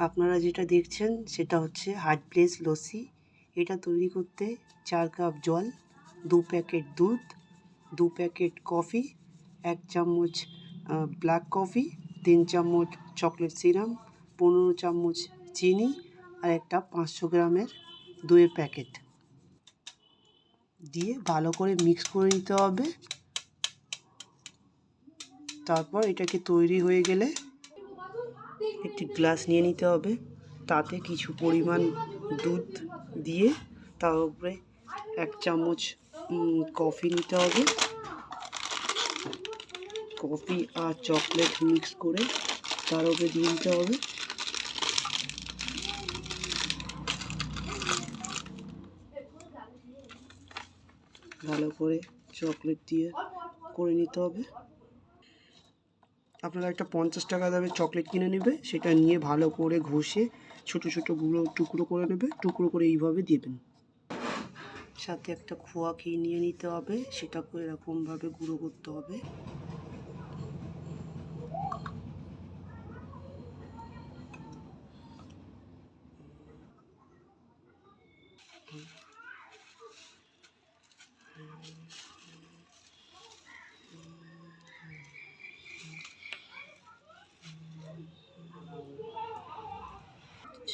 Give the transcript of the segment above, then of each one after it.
আপনারা যেটা দেখছেন সেটা হচ্ছে হার্ড প্লেস লস্যি। এটা তৈরি করতে 4 কাপ জল, 2 প্যাকেট দুধ, 2 প্যাকেট কফি, 1 চামচ ব্ল্যাক কফি, 3 চামচ চকলেট সিরাপ, 15 চামচ চিনি আর একটা 500 গ্রামের দইয়ের প্যাকেট দিয়ে ভালো করে মিক্স করে নিতে হবে। তারপর এটাকে তৈরি হয়ে গেলে একটি গ্লাস নিয়ে নিতে হবে, তাতে কিছু পরিমাণ দুধ দিয়ে তার উপরে 1 চামচ কফি নিতে হবে। কফি আর চকলেট মিক্স করে তার উপরে দিয়ে দিতে হবে। ভালো করে চকলেট দিয়ে করে নিতে হবে। আপনারা একটা 50 টাকা দামের চকলেট কিনে নেবে, সেটা নিয়ে ভালো করে ঘষে ছোটো ছোটো টুকরো করে নেবে, টুকরো করে এইভাবে দেবেন। সাথে একটা খোয়া খেয়ে নিয়ে নিতে হবে, সেটাকে এরকমভাবে গুঁড়ো করতে হবে।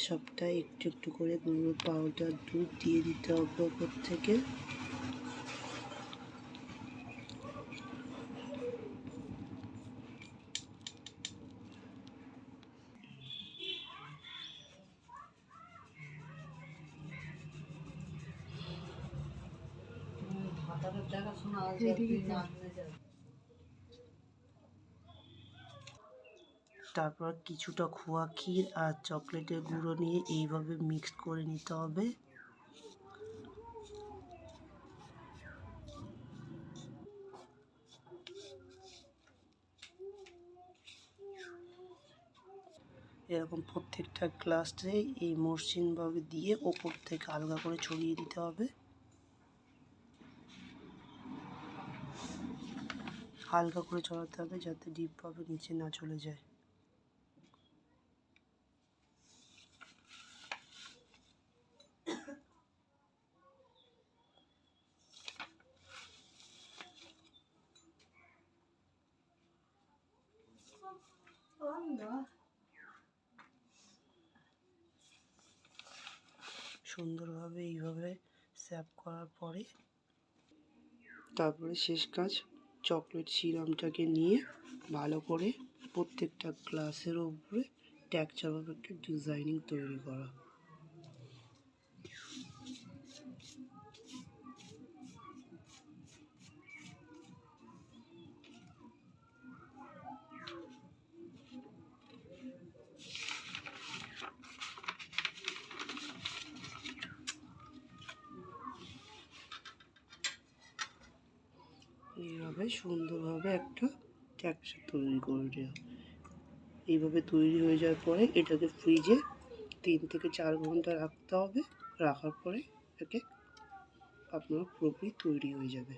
সবটাই একটু একটু করে গুঁড়ো পাউডার দুধ দিয়ে দিতে হবে ওপর থেকে। তারপর কিছুটা খোয়া ক্ষীর আর চকলেটের গুঁড়ো নিয়ে এইভাবে মিক্স করে নিতে হবে। এরকম প্রত্যেকটা গ্লাসে এই মসৃণভাবে দিয়ে ওপর থেকে হালকা করে ছড়িয়ে দিতে হবে। হালকা করে ছড়াতে হবে যাতে ডিপভাবে নিচে না চলে যায়। সুন্দরভাবে এইভাবে স্যাপ করার পরে তারপরে শেষ কাজ, চকলেট সিরাপটাকে নিয়ে ভালো করে প্রত্যেকটা গ্লাসের উপরে টেক্সচারভাবে একটা ডিজাইনিং তৈরি করা। এইভাবে সুন্দরভাবে একটা টেক্সচার তৈরি করে দেওয়া। এইভাবে তৈরি হয়ে যাওয়ার পরে এটাকে ফ্রিজে 3 থেকে 4 ঘন্টা রাখতে হবে। রাখার পরে এটাকে আপনার পুরোপুরি তৈরি হয়ে যাবে।